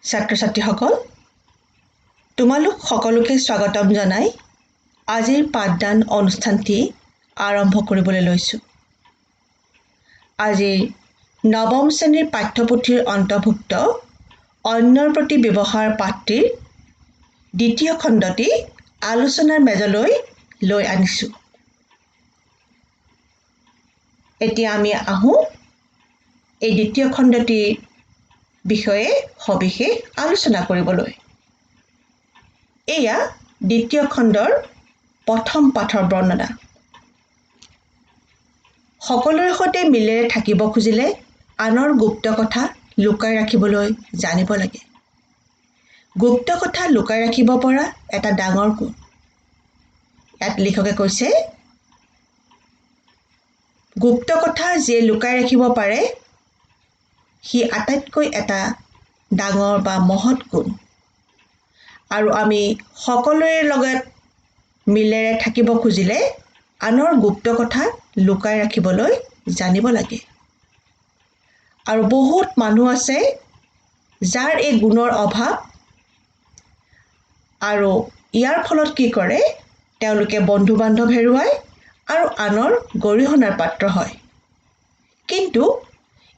ছাত্ৰ-ছাত্ৰীসকল, তোমালোক সকলোকে স্বাগতম জনাই আজিৰ পাঠদান অনুষ্ঠানটি আৰম্ভ কৰিবলৈ লৈছোঁ। আজিৰ নৱম শ্ৰেণীৰ পাঠ্যপুথিৰ অন্তৰ্ভুক্ত অন্যৰ প্ৰতি ব্যৱহাৰ পাঠটিৰ দ্বিতীয় খণ্ডটি আলোচনাৰ মেজলৈ লৈ আনিছোঁ। এতিয়া আমি আহোঁ এই দ্বিতীয় খণ্ডটিৰ বিষয়ে সবিশেষ আলোচনা কৰিবলৈ। এয়া দ্বিতীয় খণ্ডৰ প্ৰথম পাঠৰ বৰ্ণনা। সকলোৰে সৈতে মিলেৰে থাকিব খুজিলে আনৰ গুপ্ত কথা লুকাই ৰাখিবলৈ জানিব লাগে। গুপ্ত কথা লুকাই ৰাখিব পৰা এটা ডাঙৰ গুণ। ইয়াত লিখকে কৈছে, গুপ্ত কথা যিয়ে লুকাই ৰাখিব পাৰে সি আটাইতকৈ এটা ডাঙৰ বা মহৎ গুণ। আৰু আমি সকলোৰে লগত মিলেৰে থাকিব খুজিলে আনৰ গুপ্ত কথা লুকাই ৰাখিবলৈ জানিব লাগে। আৰু বহুত মানুহ আছে যাৰ এই গুণৰ অভাৱ, আৰু ইয়াৰ ফলত কি কৰে, তেওঁলোকে বন্ধু-বান্ধৱ হেৰুৱায় আৰু আনৰ গৰিহণাৰ পাত্ৰ হয়। কিন্তু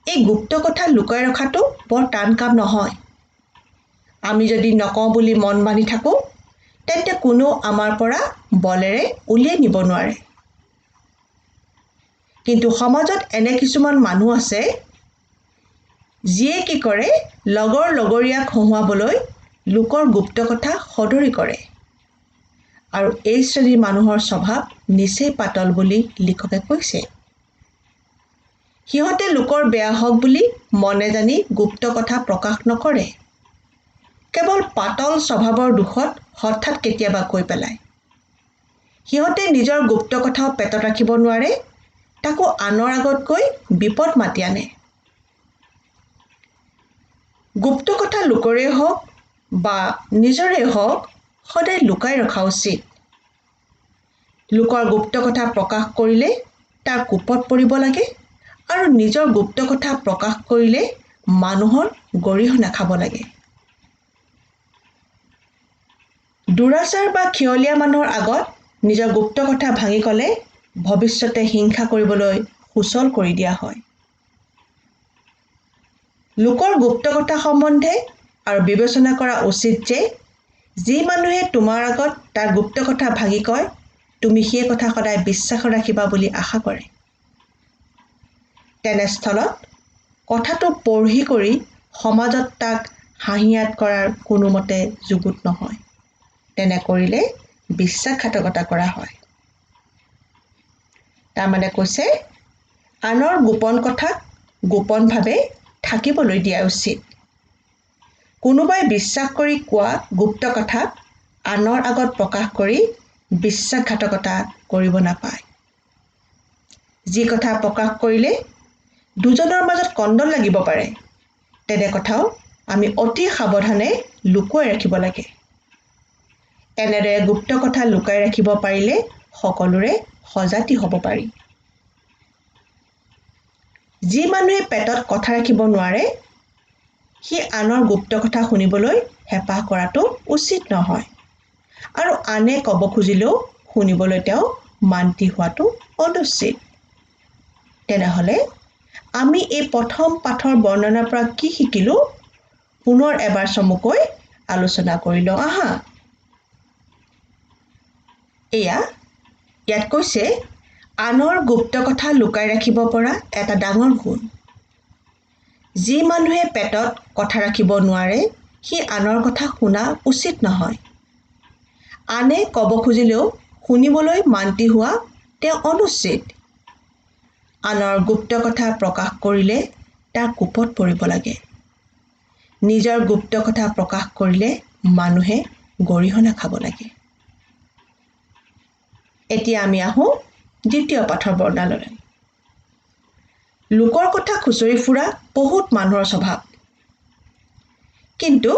এই গুপ্ত কথা লুকাই ৰখাটো বৰ টান কাম নহয়। আমি যদি নকওঁ বুলি মন বান্ধি থাকোঁ, তেন্তে কোনো আমাৰ পৰা বলেৰে উলিয়াই নিব নোৱাৰে। কিন্তু সমাজত এনে কিছুমান মানুহ আছে যিয়ে কি কৰে, লগৰীয়াক হহুৱাবলৈ লোকৰ গুপ্ত কথা সদৰি কৰে। আৰু এই শ্ৰেণীৰ মানুহৰ স্বভাৱ নিচেই পাতল বুলি লিখকে কৈছে। সিহঁতে লোকৰ বেয়া হওক বুলি মনে জানি গুপ্ত কথা প্ৰকাশ নকৰে। কেৱল পাতল স্বভাৱৰ দুখত হঠাৎ কেতিয়াবা কৈ পেলায়। সিহঁতে নিজৰ গুপ্ত কথাও পেটত ৰাখিব নোৱাৰে, তাকো আনৰ আগত কৈ বিপদ মাতি আনে। গুপ্ত কথা লোকৰে হওক বা নিজৰে হওক, সদায় লুকাই ৰখা উচিত। লোকৰ গুপ্ত কথা প্ৰকাশ কৰিলে তাৰ কোপত পৰিব লাগে, আৰু নিজৰ গুপ্ত কথা প্ৰকাশ কৰিলে মানুহৰ গৰিহণা খাব লাগে। দুৰাচাৰ বা খিয়লীয়া মানুহৰ আগত নিজৰ গুপ্ত কথা ভাঙি ক'লে ভৱিষ্যতে হিংসা কৰিবলৈ সুচল কৰি দিয়া হয়। লোকৰ গুপ্ত কথা সম্বন্ধে আৰু বিবেচনা কৰা উচিত যে যি মানুহে তোমাৰ আগত তাৰ গুপ্ত কথা ভাঙি কয়, তুমি সেই কথা সদায় বিশ্বাস ৰাখিবা বুলি আশা কৰে। তেনেস্থলত কথাটো পঢ়ি কৰি সমাজত তাক হাঁহিয়াত কৰাৰ কোনোমতে যুগুত নহয়। তেনে কৰিলে বিশ্বাসঘাতকতা কৰা হয়। তাৰমানে কৈছে, আনৰ গোপন কথাক গোপনভাৱে থাকিবলৈ দিয়া উচিত। কোনোবাই বিশ্বাস কৰি কোৱা গুপ্ত কথাক আনৰ আগত প্ৰকাশ কৰি বিশ্বাসঘাতকতা কৰিব নাপায়। যি কথা প্ৰকাশ কৰিলে দুজনৰ মাজত কণ্ডল লাগিব পাৰে, তেনে কথাও আমি অতি সাৱধানে লুকুৱাই ৰাখিব লাগে। এনেদৰে গুপ্ত কথা লুকাই ৰাখিব পাৰিলে সকলোৰে সজাতি হ'ব পাৰি। যি মানুহে পেটত কথা ৰাখিব নোৱাৰে, সি আনৰ গুপ্ত কথা শুনিবলৈ হেঁপাহ কৰাটো উচিত নহয়। আৰু আনে ক'ব খুজিলেও শুনিবলৈ তেওঁ মান্তি হোৱাটো অনুচিত। তেনেহ'লে আমি এই প্ৰথম পাঠৰ বৰ্ণনাৰ পৰা কি শিকিলোঁ, পুনৰ এবাৰ চমুকৈ আলোচনা কৰি লওঁ আহা। ইয়াত কৈছে, আনৰ গুপ্ত কথা লুকাই ৰাখিব পৰা এটা ডাঙৰ গুণ। যি মানুহে পেটত কথা ৰাখিব নোৱাৰে, সি আনৰ কথা শুনা উচিত নহয়। আনে ক'ব খুজিলেও শুনিবলৈ মান্তি হোৱা তেওঁ অনুচিত। আনৰ গুপ্ত কথা প্ৰকাশ কৰিলে তাৰ কোপত পৰিব লাগে। নিজৰ গুপ্ত কথা প্ৰকাশ কৰিলে মানুহে গৰিহণা খাব লাগে। এতিয়া আমি আহোঁ দ্বিতীয় পাঠৰ বৰ্ণনালৈ। লোকৰ কথা খুচৰি ফুৰা বহুত মানুহৰ স্বভাৱ। কিন্তু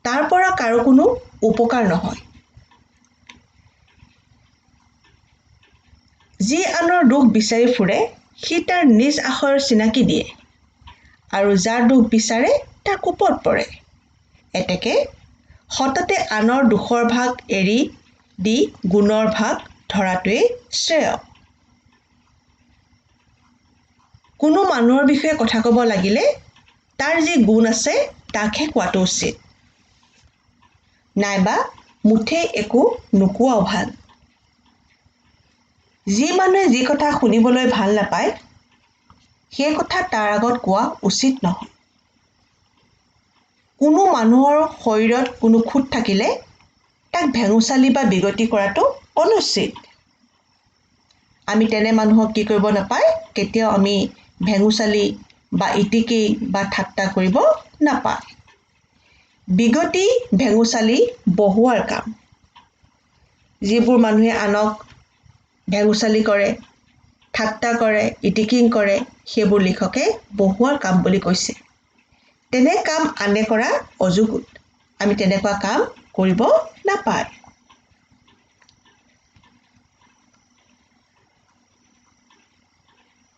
তাৰ পৰা কাৰো কোনো উপকাৰ নহয়। যি আনৰ দুখ বিচাৰি ফুৰে, সি তাৰ নিজ আশয়ৰ চিনাকি দিয়ে, আৰু যাৰ দুখ বিচাৰে তাৰ কোপত পৰে। এতেকে সততে আনৰ দুখৰ ভাগ এৰি দি গুণৰ ভাগ ধৰাটোৱেই শ্ৰেয়। কোনো মানুহৰ বিষয়ে কথা ক'ব লাগিলে তাৰ যি গুণ আছে তাকহে কোৱাটো উচিত, নাইবা মুঠেই একো নোকোৱাও ভাল। যি মানুহে যি কথা শুনিবলৈ ভাল নাপায় সেই কথা তাৰ আগত কোৱা উচিত নহয়। কোনো মানুহৰ শৰীৰত কোনো খুঁত থাকিলে তাক ভেঙুচালি বা বিগতি কৰাটো অনুচিত। আমি তেনে মানুহক কি কৰিব নাপায়, কেতিয়াও আমি ভেঙুচালি বা ইটিকি বা ঠাট্টা কৰিব নাপায়। বিগতি ভেঙুচালি বহুৱাৰ কাম। যিবোৰ মানুহে আনক ভেঙুচালি কৰে, ঠাট্টা কৰে, ইটিকিং কৰে, সেইবোৰ লিখকে বহুৱাৰ কাম বুলি কৈছে। তেনে কাম আনে কৰা অযুগুত। আমি তেনেকুৱা কাম কৰিব নাপায়।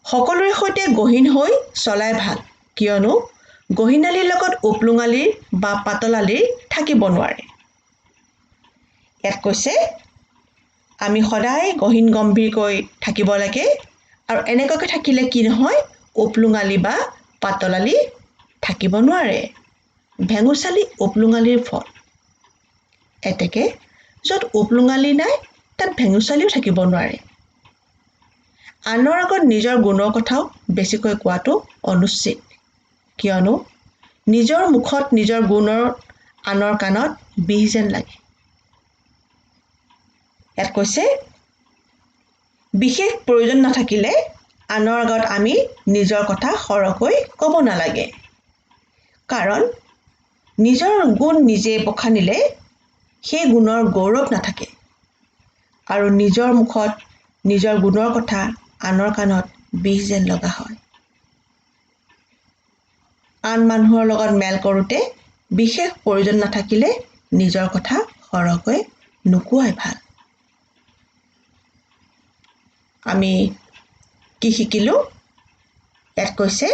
সকলোৰে সৈতে গহীন হৈ চলাই ভাল, কিয়নো গহীনালীৰ লগত উপলুঙালীৰ বা পাতলালীৰ থাকিব নোৱাৰে। ইয়াত কৈছে আমি সদায় গহীন গম্ভীৰকৈ থাকিব লাগে, আৰু এনেকুৱাকৈ থাকিলে কি নহয়, উপলুঙালী বা পাতলালী থাকিব নোৱাৰে। ভেঙুচালি উপলুঙালীৰ ফল। এতেকে য'ত উপলুঙালী নাই তাত ভেঙুচালিও থাকিব নোৱাৰে। আনৰ আগত নিজৰ গুণৰ কথাও বেছিকৈ কোৱাটো অনুচিত, কিয়নো নিজৰ মুখত নিজৰ গুণৰ আনৰ কাণত বিহ যেন লাগে। ইয়াত কৈছে বিশেষ প্ৰয়োজন নাথাকিলে আনৰ আগত আমি নিজৰ কথা সৰহকৈ ক'ব নালাগে, কাৰণ নিজৰ গুণ নিজে বখানিলে সেই গুণৰ গৌৰৱ নাথাকে, আৰু নিজৰ মুখত নিজৰ গুণৰ কথা আনৰ কাণত বিহ যেন লগা হয়। আন মানুহৰ লগত মেল কৰোঁতে বিশেষ প্ৰয়োজন নাথাকিলে নিজৰ কথা সৰহকৈ নোকোৱাই ভাল। আমি কি শিকিলোঁ? ইয়াত কৈছে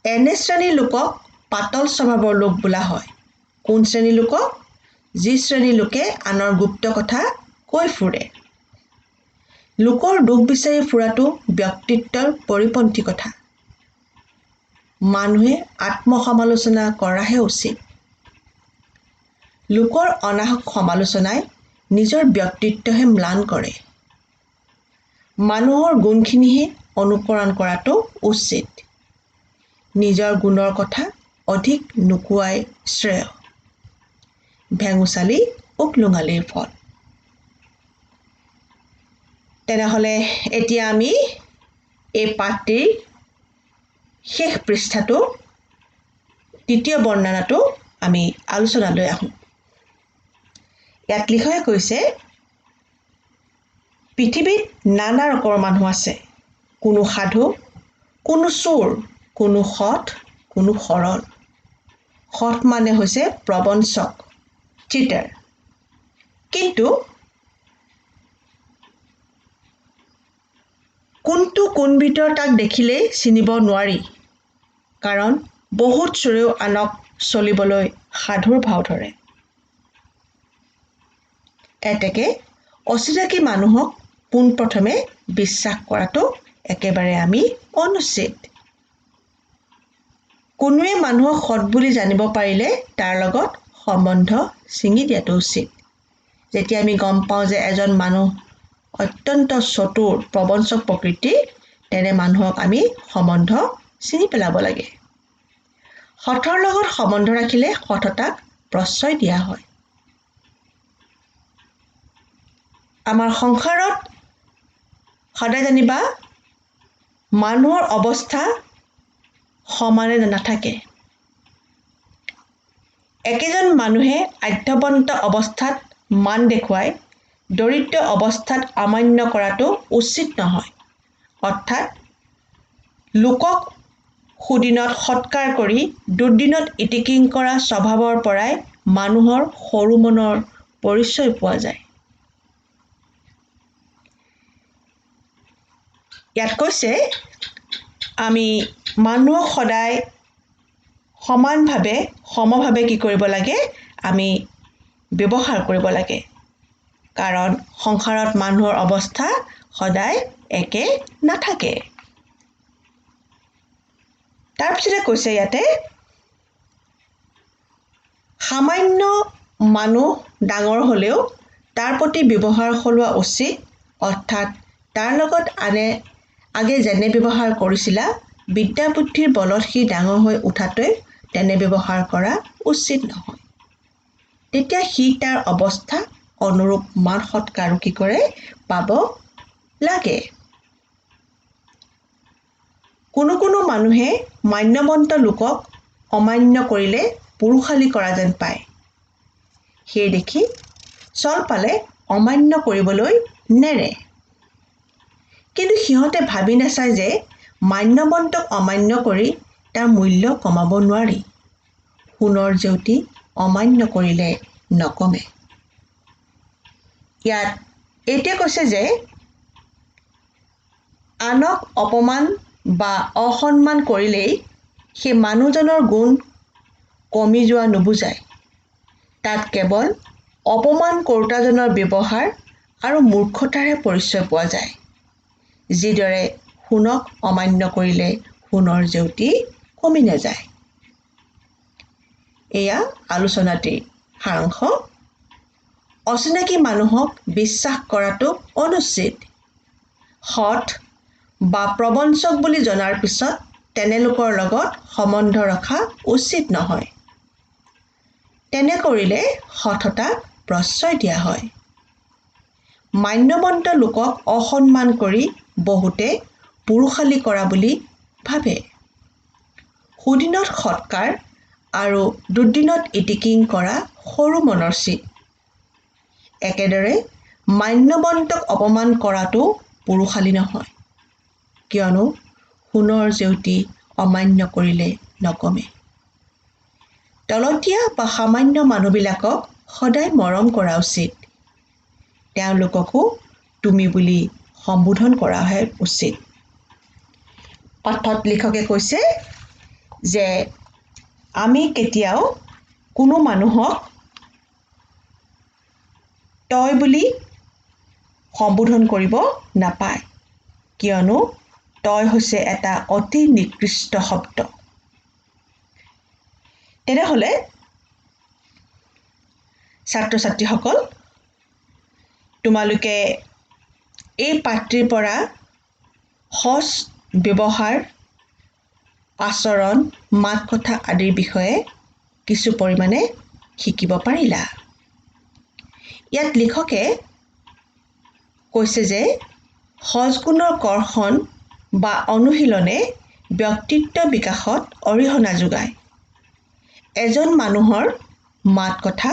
এনে শ্ৰেণীৰ লোকক পাতল স্বভাৱৰ লোক বোলা হয়। কোন শ্ৰেণীৰ লোকক? যি শ্ৰেণীৰ লোকে আনৰ গুপ্ত কথা কৈ ফুৰে। লোকৰ দুখ বিচাৰি ফুৰাটো ব্যক্তিত্বৰ পৰিপন্থী কথা। মানুহে আত্মসমালোচনা কৰাহে উচিত। লোকৰ অনাহক সমালোচনাই নিজৰ ব্যক্তিত্বহে ম্লান কৰে। মানুহৰ গুণখিনিহে অনুকৰণ কৰাটো উচিত। নিজৰ গুণৰ কথা অধিক নোকোৱাই শ্ৰেয়। ভেঙুচালি উপলুঙালীৰ ফল। তেনেহ'লে এতিয়া আমি এই পাঠটিৰ শেষ পৃষ্ঠাটো তৃতীয় বৰ্ণনাটো আমি আলোচনালৈ আহোঁ। ইয়াত লিখকে কৈছে পৃথিৱীত নানা ৰকমৰ মানুহ আছে। কোনো সাধু, কোনো চোৰ, কোনো সৎ, কোনো সৰল। সৎ মানে হৈছে প্ৰবঞ্চক, চিটাৰ। কিন্তু কোনটো কোন ভিতৰ তাক দেখিলেই চিনিব নোৱাৰি, কাৰণ বহুত চোৰেও আনক চলিবলৈ সাধুৰ ভাও ধৰে। এতেকে অচিনাকি মানুহক পোনপ্ৰথমে বিশ্বাস কৰাটো একেবাৰে আমি অনুচিত। কোনোৱে মানুহক সৎ বুলি জানিব পাৰিলে তাৰ লগত সম্বন্ধ ছিঙি দিয়াটো উচিত। যেতিয়া আমি গম পাওঁ যে এজন মানুহ অত্যন্ত চতুৰ, প্ৰবঞ্চক প্ৰকৃতিৰ, তেনে মানুহক আমি সম্বন্ধ ছিঙি পেলাব লাগে। সঠৰ লগত সম্বন্ধ ৰাখিলে সঠতাক প্ৰশ্ৰয় দিয়া হয়। আমাৰ সংসাৰত সদায় জানিবা মানুহৰ অৱস্থা সমানে নাথাকে। একেজন মানুহে আধ্যবন্ত অৱস্থাত মান দেখুৱাই দৰিদ্ৰ অৱস্থাত অমান্য কৰাটো উচিত নহয়। অৰ্থাৎ লোকক সুদিনত সৎকাৰ কৰি দুৰ্দিনত ইটিকিং কৰা স্বভাৱৰ পৰাই মানুহৰ সৰু মনৰ পৰিচয় পোৱা যায়। ইয়াত কৈছে আমি মানুহক সদায় সমানভাৱে সমভাৱে কি কৰিব লাগে আমি ব্যৱহাৰ কৰিব লাগে কাৰণ সংসাৰত মানুহৰ অৱস্থা সদায় একে নাথাকে তাৰপিছতে কৈছে ইয়াতে সামান্য মানুহ ডাঙৰ হ'লেও তাৰ প্ৰতি ব্যৱহাৰ সলোৱা উচিত অৰ্থাৎ তাৰ লগত আগে যেনে ব্যৱহাৰ কৰিছিলা বিদ্যা বুদ্ধিৰ বলত সি ডাঙৰ হৈ উঠাটোৱে তেনে ব্যৱহাৰ কৰা উচিত নহয় তেতিয়া সি তাৰ অৱস্থা অনুৰূপ মান সৎকাৰ কি কৰে পাব লাগে কোনো মানুহে মান্যৱন্ত লোকক অমান্য কৰিলে পুৰুষালী কৰা যেন পায় সেই দেখি চল পালে অমান্য কৰিবলৈ নেৰে কিন্তু সিহঁতে ভাবি নাচায় যে মান্যৱন্তক অমান্য কৰি তাৰ মূল্য কমাব নোৱাৰি সোণৰ জেউতি অমান্য কৰিলে নকমে ইয়াত এইটোৱে কৈছে যে আনক অপমান বা অসন্মান কৰিলেই সেই মানুহজনৰ গুণ কমি যোৱা নুবুজায় তাত কেৱল অপমান কৰোতাজনৰ ব্যৱহাৰ আৰু মূৰ্খতাৰে পৰিচয় পোৱা যায় যিদৰে সোণক অমান্য কৰিলে সোণৰ জেউতি কমি নাযায় এয়া আলোচনাটিৰ সাৰাংশ অচিনাকি মানুহক বিশ্বাস কৰাটো অনুচিত সৎ বা প্ৰবঞ্চক বুলি জনাৰ পিছত তেনেলোকৰ লগত সম্বন্ধ ৰখা উচিত নহয় তেনে কৰিলে সততাক প্ৰশ্ৰয় দিয়া হয় মান্যৱন্ত লোকক অসন্মান কৰি বহুতে পুৰুষালী কৰা বুলি ভাবে সুদিনত সৎকাৰ আৰু দুদিনত ইটিকিং কৰা সৰু মনৰচি একেদৰে মান্যৱন্তক অপমান কৰাটো পুৰুষালী নহয় কিয়নো সোণৰ জেউতি অমান্য কৰিলে নকমে তলতীয়া বা সামান্য মানুহবিলাকক সদায় মৰম কৰা উচিত তেওঁলোককো তুমি বুলি সম্বোধন কৰাহে উচিত পাঠত লিখকে কৈছে যে আমি কেতিয়াও কোনো মানুহক তই বুলি সম্বোধন কৰিব নাপায় কিয়নো তই হৈছে এটা অতি নিকৃষ্ট শব্দ তেনেহলে ছাত্ৰ-ছাত্ৰীসকল তোমালোকে এই পাঠটিৰ পৰা সৎ ব্যৱহাৰ আচৰণ মাত কথা আদিৰ বিষয়ে কিছু পৰিমাণে শিকিব পাৰিলা ইয়াত লিখকে কৈছে যে সৎগুণৰ কৰ্ষণ বা অনুশীলনে ব্যক্তিত্ব বিকাশত অৰিহণা যোগায় এজন মানুহৰ মাত কথা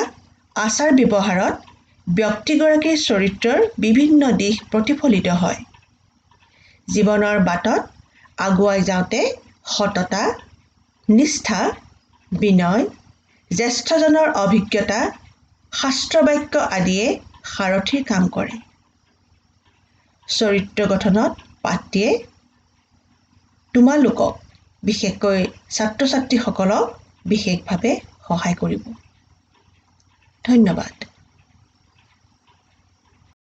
আচাৰ ব্যৱহাৰত ব্যক্তিগৰাকীৰ চৰিত্ৰৰ বিভিন্ন দিশ প্ৰতিফলিত হয় জীৱনৰ বাটত আগুৱাই যাওঁতে সততা নিষ্ঠা বিনয় জ্যেষ্ঠজনৰ অভিজ্ঞতা শাস্ত্ৰবাক্য আদিয়ে সাৰথীৰ কাম কৰে চৰিত্ৰ গঠনত পাঠটিয়ে তোমালোকক বিশেষকৈ ছাত্ৰ-ছাত্ৰীসকলক বিশেষভাৱে সহায় কৰিব ধন্যবাদ